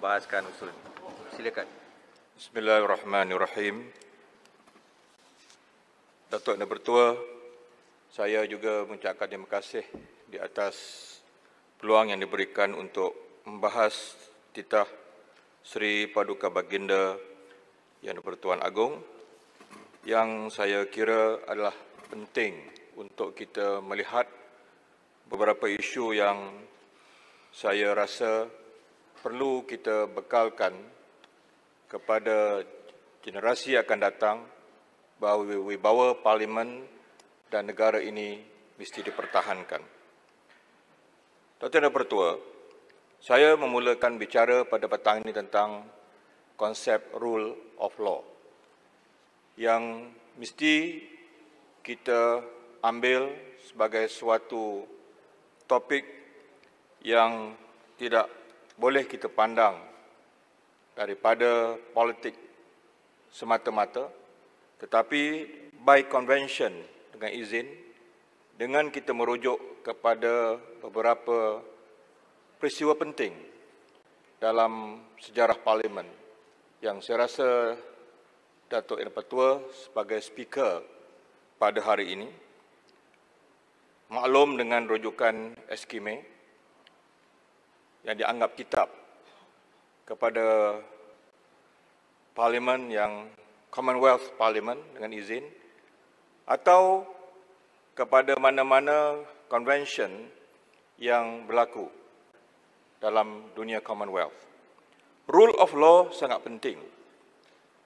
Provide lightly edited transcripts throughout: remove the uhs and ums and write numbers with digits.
membahaskan usul ini. Silakan. Bismillahirrahmanirrahim. Datuk Yang Bertua, saya juga mengucapkan terima kasih di atas peluang yang diberikan untuk membahas titah Seri Paduka Baginda Yang Dipertuan Agong yang saya kira adalah penting untuk kita melihat beberapa isu yang saya rasa perlu kita bekalkan kepada generasi akan datang bahawa wibawa Parlimen dan negara ini mesti dipertahankan. Datuk Yang Bertua, saya memulakan bicara pada petang ini tentang konsep rule of law yang mesti kita ambil sebagai suatu topik yang tidak boleh kita pandang daripada politik semata-mata, tetapi by convention, dengan izin, dengan kita merujuk kepada beberapa peristiwa penting dalam sejarah Parlimen yang saya rasa Datuk Yang Bertua sebagai speaker pada hari ini maklum dengan rujukan eskime yang dianggap kitab kepada Parlimen yang Commonwealth Parlimen dengan izin atau kepada mana-mana convention yang berlaku dalam dunia Commonwealth. Rule of law sangat penting.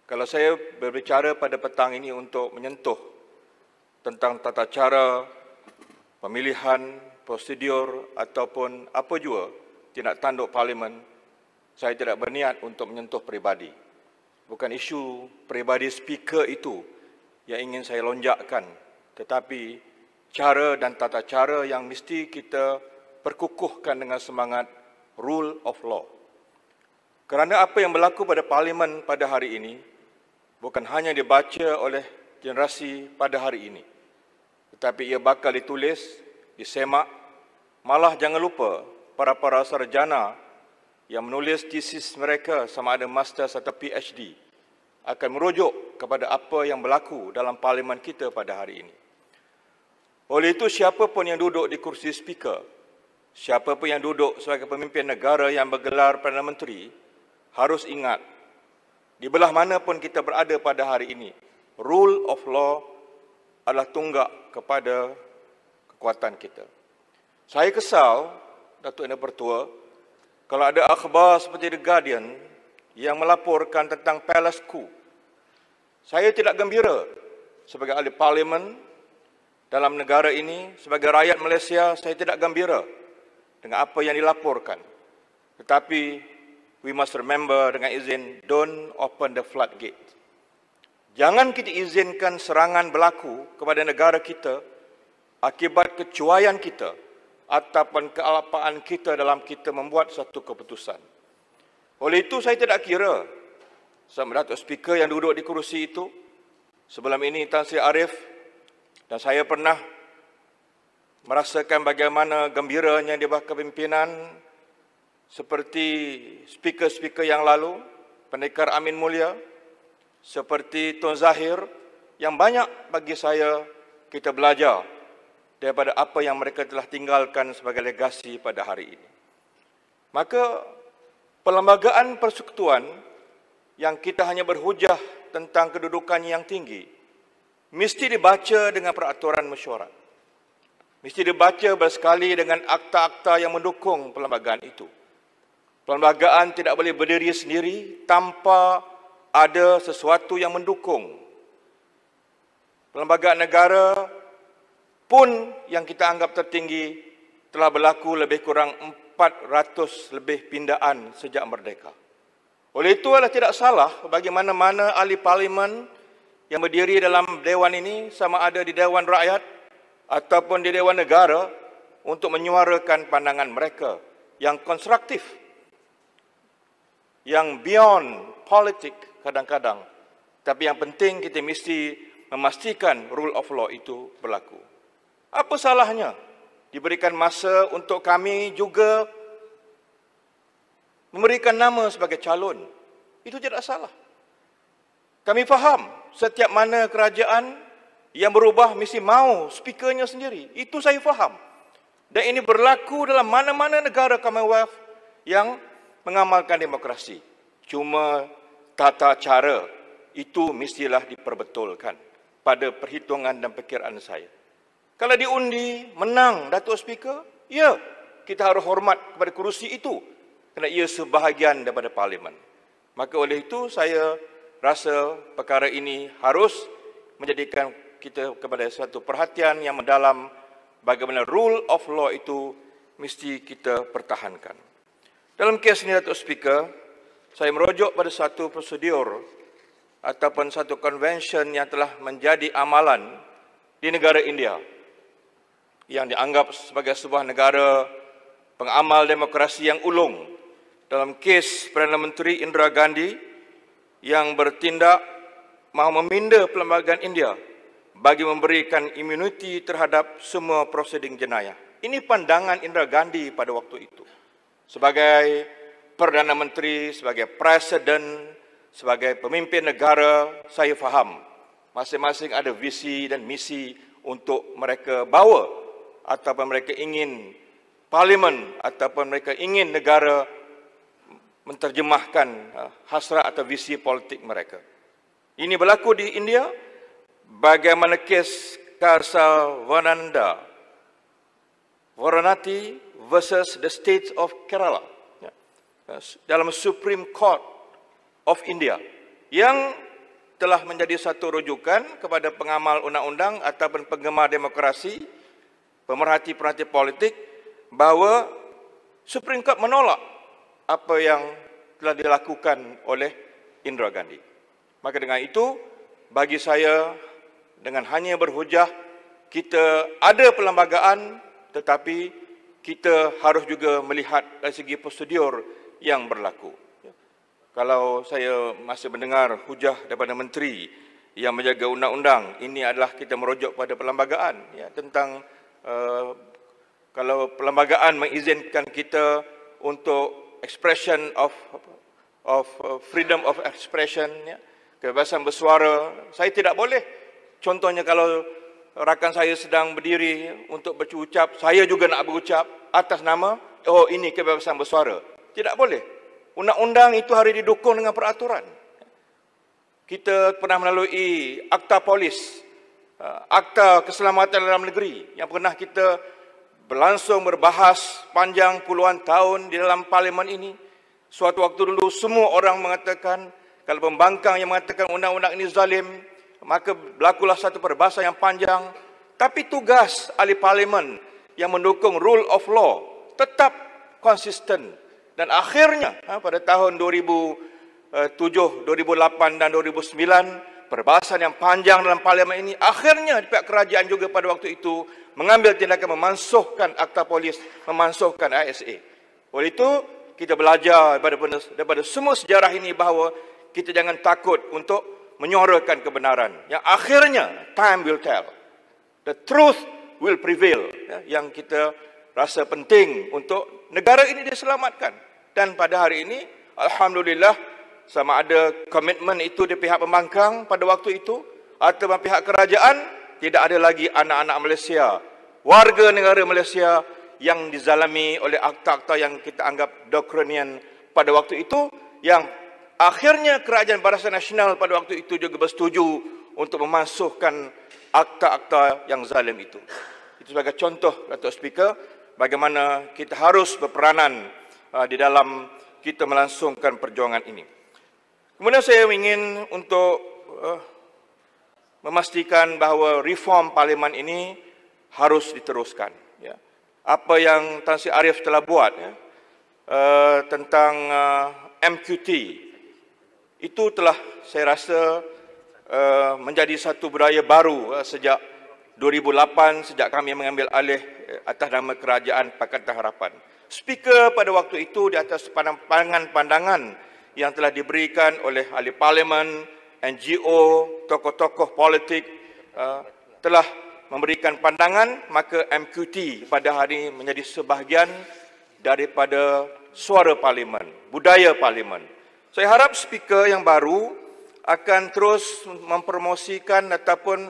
Kalau saya berbicara pada petang ini untuk menyentuh tentang tata cara pemilihan, prosedur ataupun apa jua tindak tanduk Parlimen, saya tidak berniat untuk menyentuh peribadi. Bukan isu peribadi speaker itu yang ingin saya lonjakkan, tetapi cara dan tata cara yang mesti kita perkukuhkan dengan semangat rule of law. Kerana apa yang berlaku pada Parlimen pada hari ini bukan hanya dibaca oleh generasi pada hari ini, tetapi ia bakal ditulis, disemak, malah jangan lupa para sarjana yang menulis tesis mereka sama ada master atau PhD akan merujuk kepada apa yang berlaku dalam Parlimen kita pada hari ini. Oleh itu, siapa pun yang duduk di kursi speaker, siapa pun yang duduk sebagai pemimpin negara yang bergelar Perdana Menteri, harus ingat, di belah mana pun kita berada pada hari ini, rule of law adalah tunggak kepada kekuatan kita. Saya kesal, Datuk Yang Bertua, kalau ada akhbar seperti The Guardian yang melaporkan tentang palace coup. Saya tidak gembira sebagai ahli Parlimen dalam negara ini, sebagai rakyat Malaysia, saya tidak gembira dengan apa yang dilaporkan. Tetapi, we must remember dengan izin, don't open the floodgate. Jangan kita izinkan serangan berlaku kepada negara kita akibat kecuaian kita ataupun kealpaan kita dalam kita membuat satu keputusan. Oleh itu, saya tidak kira sama Datuk Speaker yang duduk di kerusi itu, sebelum ini Tan Sri Arif, dan saya pernah merasakan bagaimana gembiranya di bawah kepimpinan seperti speaker-speaker yang lalu, Pendekar Amin Mulia, seperti Tun Zahir, yang banyak bagi saya kita belajar daripada apa yang mereka telah tinggalkan sebagai legasi pada hari ini. Maka, perlembagaan persekutuan yang kita hanya berhujah tentang kedudukannya yang tinggi, mesti dibaca dengan peraturan mesyuarat. Mesti dibaca bersekali dengan akta-akta yang mendukung perlembagaan itu. Perlembagaan tidak boleh berdiri sendiri tanpa ada sesuatu yang mendukung. Perlembagaan negara pun yang kita anggap tertinggi telah berlaku lebih kurang 400 lebih pindaan sejak merdeka. Oleh itu adalah tidak salah bagi mana-mana ahli Parlimen yang berdiri dalam Dewan ini, sama ada di Dewan Rakyat ataupun di Dewan Negara, untuk menyuarakan pandangan mereka yang konstruktif, yang beyond politik kadang-kadang. Tapi yang penting kita mesti memastikan rule of law itu berlaku. Apa salahnya diberikan masa untuk kami juga memberikan nama sebagai calon. Itu tidak salah. Kami faham setiap mana kerajaan yang berubah mesti mahu speakernya sendiri. Itu saya faham. Dan ini berlaku dalam mana-mana negara Commonwealth yang mengamalkan demokrasi. Cuma tata cara itu mestilah diperbetulkan pada perhitungan dan perkiraan saya. Kalau diundi, menang Datuk Speaker, ya, kita harus hormat kepada kerusi itu kerana ia sebahagian daripada Parlimen. Maka oleh itu saya rasa perkara ini harus menjadikan kita kepada satu perhatian yang mendalam bagaimana rule of law itu mesti kita pertahankan. Dalam kes ini Datuk Speaker, saya merujuk pada satu prosedur ataupun satu convention yang telah menjadi amalan di negara India yang dianggap sebagai sebuah negara pengamal demokrasi yang ulung. Dalam kes Perdana Menteri Indira Gandhi yang bertindak mahu meminda perlembagaan India bagi memberikan imuniti terhadap semua proseding jenayah. Ini pandangan Indira Gandhi pada waktu itu. Sebagai Perdana Menteri, sebagai Presiden, sebagai pemimpin negara, saya faham masing-masing ada visi dan misi untuk mereka bawa ataupun mereka ingin Parlimen ataupun mereka ingin negara menterjemahkan hasrat atau visi politik mereka. Ini berlaku di India. Bagaimana kes Karsa Varanati versus the States of Kerala dalam Supreme Court of India yang telah menjadi satu rujukan kepada pengamal undang-undang ataupun penggemar demokrasi, pemerhati-pemerhati politik bahawa Supreme Court menolak apa yang telah dilakukan oleh Indira Gandhi. Maka dengan itu, bagi saya, dengan hanya berhujah, kita ada perlembagaan tetapi kita harus juga melihat dari segi prosedur yang berlaku. Kalau saya masih mendengar hujah daripada menteri yang menjaga undang-undang, ini adalah kita merujuk pada perlembagaan ya, tentang kalau perlembagaan mengizinkan kita untuk expression of freedom of expression ya, kebebasan bersuara, saya tidak boleh. Contohnya kalau rakan saya sedang berdiri untuk berucap, saya juga nak berucap atas nama, oh ini kebebasan bersuara. Tidak boleh. Undang-undang itu harus didukung dengan peraturan. Kita pernah melalui Akta Polis, Akta Keselamatan Dalam Negeri yang pernah kita berlangsung berbahas panjang puluhan tahun di dalam Parlimen ini. Suatu waktu dulu semua orang mengatakan, kalau pembangkang yang mengatakan undang-undang ini zalim, maka berlakulah satu perbahasan yang panjang. Tapi tugas ahli Parlimen yang mendukung rule of law tetap konsisten. Dan akhirnya pada tahun 2007, 2008 dan 2009, perbahasan yang panjang dalam Parlimen ini, akhirnya pihak kerajaan juga pada waktu itu mengambil tindakan memansuhkan Akta Polis, memansuhkan ISA. Oleh itu, kita belajar daripada semua sejarah ini bahawa kita jangan takut untuk menyuarakan kebenaran. Yang akhirnya, time will tell. The truth will prevail. Yang kita rasa penting untuk negara ini diselamatkan. Dan pada hari ini, alhamdulillah, sama ada komitmen itu di pihak pembangkang pada waktu itu, atau pihak kerajaan, tidak ada lagi anak-anak Malaysia, warga negara Malaysia yang dizalimi oleh akta-akta yang kita anggap draconian pada waktu itu, yang akhirnya Kerajaan Barisan Nasional pada waktu itu juga bersetuju untuk memansuhkan akta-akta yang zalim itu. Itu sebagai contoh, Datuk Speaker, bagaimana kita harus berperanan di dalam kita melangsungkan perjuangan ini. Kemudian saya ingin untuk memastikan bahawa reform Parlimen ini harus diteruskan. Ya. Apa yang Tan Sri Ariff telah buat ya, tentang MQT, itu telah saya rasa menjadi satu budaya baru sejak 2008, sejak kami mengambil alih atas nama Kerajaan Pakatan Harapan. Speaker pada waktu itu di atas pandangan-pandangan yang telah diberikan oleh ahli Parlimen, NGO, tokoh-tokoh politik telah memberikan pandangan, maka MQT pada hari ini menjadi sebahagian daripada suara parlimen, budaya parlimen. Saya harap speaker yang baru akan terus mempromosikan ataupun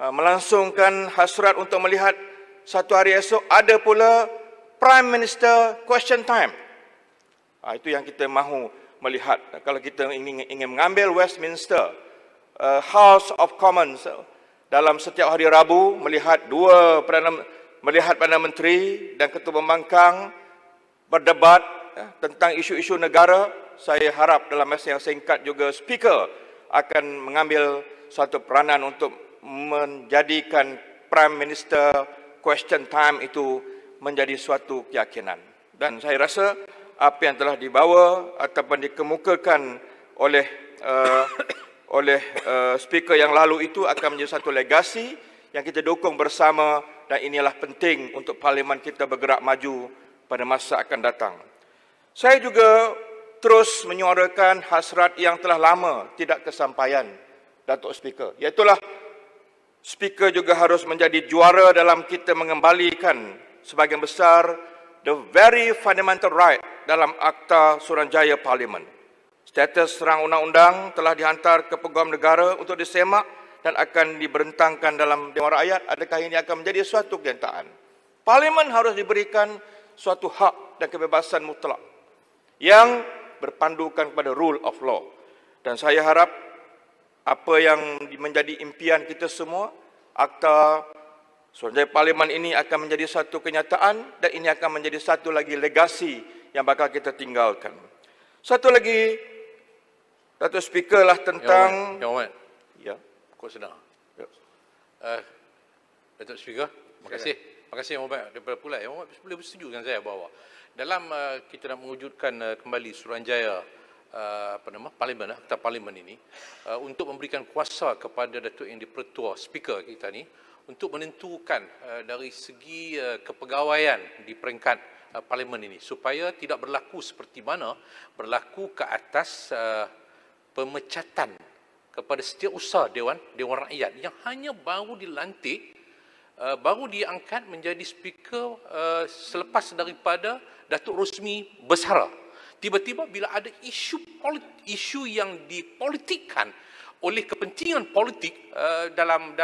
melangsungkan hasrat untuk melihat satu hari esok ada pula Prime Minister question time. Itu yang kita mahu melihat. Kalau kita ingin mengambil Westminster House of Commons dalam setiap hari Rabu, melihat Perdana Menteri dan Ketua Pembangkang berdebat tentang isu-isu negara, saya harap dalam masa yang singkat juga speaker akan mengambil satu peranan untuk menjadikan Prime Minister question time itu menjadi suatu keyakinan. Dan saya rasa apa yang telah dibawa ataupun dikemukakan oleh speaker yang lalu itu akan menjadi satu legasi yang kita dukung bersama, dan inilah penting untuk parlimen kita bergerak maju pada masa akan datang. Saya juga terus menyuarakan hasrat yang telah lama tidak kesampaian, Datuk Speaker, iaitulah speaker juga harus menjadi juara dalam kita mengembalikan sebahagian besar the very fundamental right dalam Akta Suruhanjaya Parlimen. Status serang undang-undang telah dihantar ke Peguam Negara untuk disemak dan akan diberentangkan dalam Dewan Rakyat. Adakah ini akan menjadi suatu kenyataan? Parlimen harus diberikan suatu hak dan kebebasan mutlak yang berpandukan kepada rule of law. Dan saya harap apa yang menjadi impian kita semua, Akta Suruhanjaya Parlimen ini akan menjadi satu kenyataan, dan ini akan menjadi satu lagi legasi yang bakal kita tinggalkan. Satu lagi, Datuk Speaker, lah tentang... Yang Ahmad. Ya. Kau sedang. Ya. Datuk Speaker, terima kasih. Terima kasih Yang Ahmad daripada Pulat. Yang Ahmad boleh bersetuju dengan saya bahawa dalam kita nak mewujudkan kembali Suruhanjaya Parlimen, Akta Parlimen ini, untuk memberikan kuasa kepada Datuk Yang di-Pertua Speaker kita ni, untuk menentukan dari segi kepegawaian di peringkat parlimen ini, supaya tidak berlaku seperti mana berlaku ke atas pemecatan kepada setiausaha Dewan Rakyat yang hanya baru dilantik, baru diangkat menjadi speaker selepas daripada Datuk Rosmi bersara. Tiba-tiba bila ada isu yang dipolitikkan oleh kepentingan politik dalam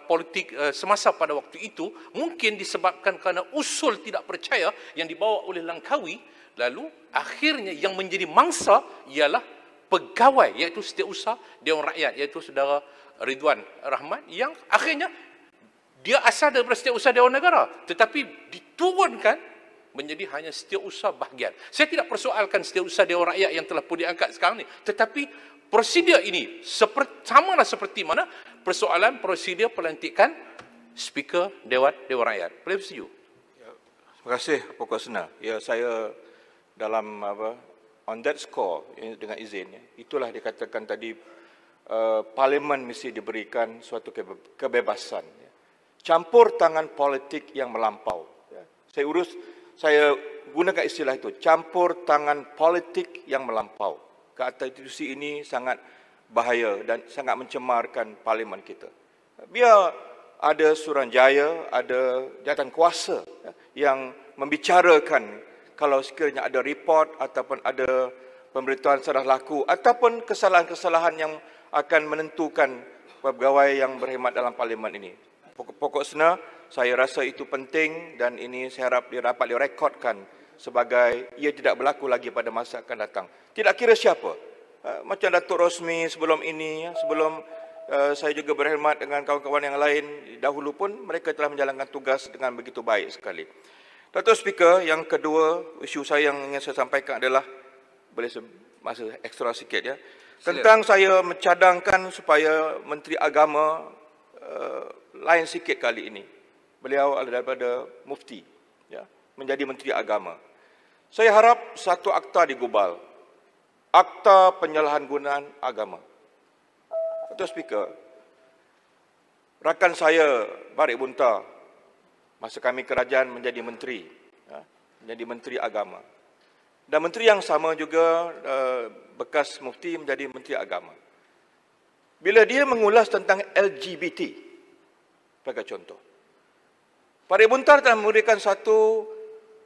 politik semasa pada waktu itu, mungkin disebabkan kerana usul tidak percaya yang dibawa oleh Langkawi, lalu akhirnya yang menjadi mangsa ialah pegawai, iaitu setiausaha Dewan Rakyat, iaitu saudara Ridwan Rahman, yang akhirnya dia asal daripada setiausaha Dewan Negara tetapi diturunkan menjadi hanya setiausaha bahagian. Saya tidak persoalkan setiausaha Dewan Rakyat yang telah pun diangkat sekarang ni, tetapi prosedur ini samalah seperti mana persoalan prosedur pelantikan Speaker Dewan Rakyat. Boleh bersetuju? Ya, terima kasih Pokok Sena. Ya, saya dalam on that score, dengan izin, itulah dikatakan tadi, Parlimen mesti diberikan suatu kebebasan. Campur tangan politik yang melampau. Saya gunakan istilah itu, campur tangan politik yang melampau ke atas institusi ini sangat bahaya dan sangat mencemarkan parlimen kita. Biar ada Suruhanjaya, ada jawatan kuasa yang membicarakan kalau sekiranya ada report ataupun ada pemberitahuan salah laku ataupun kesalahan-kesalahan yang akan menentukan pegawai yang berkhidmat dalam parlimen ini. Pokok Sena, saya rasa itu penting dan ini saya harap dapat direkodkan sebagai ia tidak berlaku lagi pada masa akan datang. Tidak kira siapa. Macam Datuk Rosmi sebelum ini, sebelum saya juga berkhidmat dengan kawan-kawan yang lain dahulu pun, mereka telah menjalankan tugas dengan begitu baik sekali. Datuk Speaker, yang kedua, isu saya yang ingin saya sampaikan adalah, boleh masa ekstra sikit ya, tentang saya mencadangkan supaya Menteri Agama lain sikit kali ini. Beliau adalah daripada Mufti, ya, menjadi Menteri Agama. Saya harap satu akta digubal, Akta Penyalahgunaan Agama. Datuk Speaker, rakan saya Barik Bunta, masa kami kerajaan menjadi menteri, ya, menjadi Menteri Agama. Dan menteri yang sama juga bekas Mufti menjadi Menteri Agama. Bila dia mengulas tentang LGBT, sebagai contoh, Barik Bunta telah memberikan satu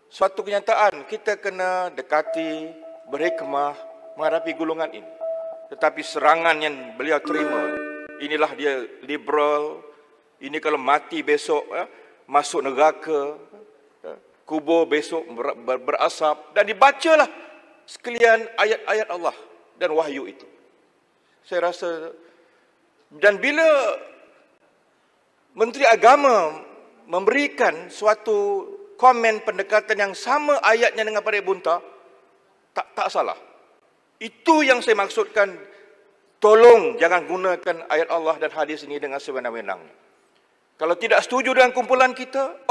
suatu kenyataan kita kena dekati, berhikmah menghadapi golongan ini. Tetapi serangan yang beliau terima, inilah dia liberal, ini kalau mati besok masuk neraka, kubur besok berasap, dan dibacalah sekalian ayat-ayat Allah dan wahyu itu. Saya rasa, dan bila Menteri Agama memberikan suatu komen pendekatan yang sama ayatnya dengan Parib Bunta, tak salah. Itu yang saya maksudkan, tolong jangan gunakan ayat Allah dan hadis ini dengan sewenang-wenangnya. Kalau tidak setuju dengan kumpulan kita,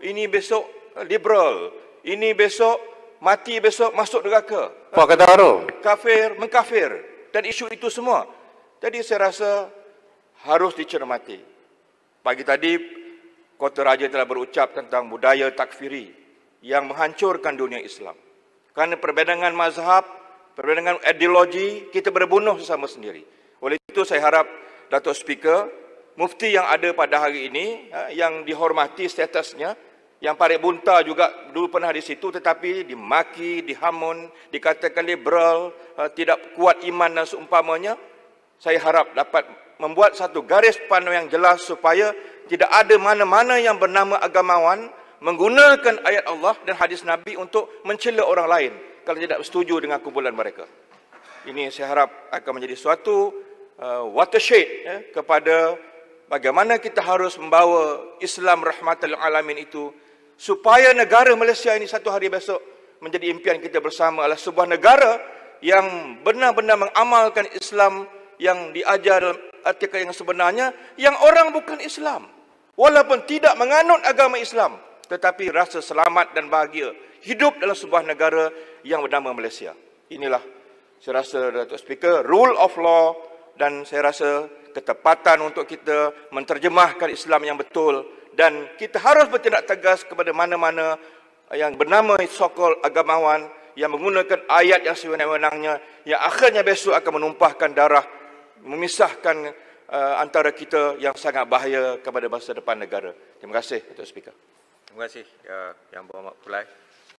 ini besok liberal, ini besok mati, besok masuk neraka. Apa kata baru? Kafir, mengkafir, dan isu itu semua. Jadi saya rasa harus dicermati. Pagi tadi, Kota Raja telah berucap tentang budaya takfiri yang menghancurkan dunia Islam. Kerana perbedaan mazhab, perbedaan ideologi, kita berbunuh sesama sendiri. Oleh itu saya harap Datuk Speaker, Mufti yang ada pada hari ini, yang dihormati statusnya, yang Parib Bunta juga dulu pernah di situ tetapi dimaki, dihamun, dikatakan liberal, tidak kuat iman dan seumpamanya, saya harap dapat membuat satu garis panduan yang jelas supaya tidak ada mana-mana yang bernama agamawan menggunakan ayat Allah dan hadis Nabi untuk mencela orang lain kalau tidak setuju dengan kumpulan mereka. Ini saya harap akan menjadi suatu watershed kepada bagaimana kita harus membawa Islam rahmatan lil alamin itu supaya negara Malaysia ini satu hari besok menjadi impian kita bersama adalah sebuah negara yang benar-benar mengamalkan Islam yang diajar dalam artikel yang sebenarnya, yang orang bukan Islam, walaupun tidak menganut agama Islam, tetapi rasa selamat dan bahagia hidup dalam sebuah negara yang bernama Malaysia. Inilah saya rasa, Datuk Speaker, rule of law, dan saya rasa ketepatan untuk kita menterjemahkan Islam yang betul, dan kita harus bertindak tegas kepada mana-mana yang bernama so-called agamawan yang menggunakan ayat yang sewenang-wenangnya, yang akhirnya besok akan menumpahkan darah, memisahkan antara kita, yang sangat bahaya kepada masa depan negara. Terima kasih, Datuk Speaker. Terima kasih Yang Berhormat Pulai.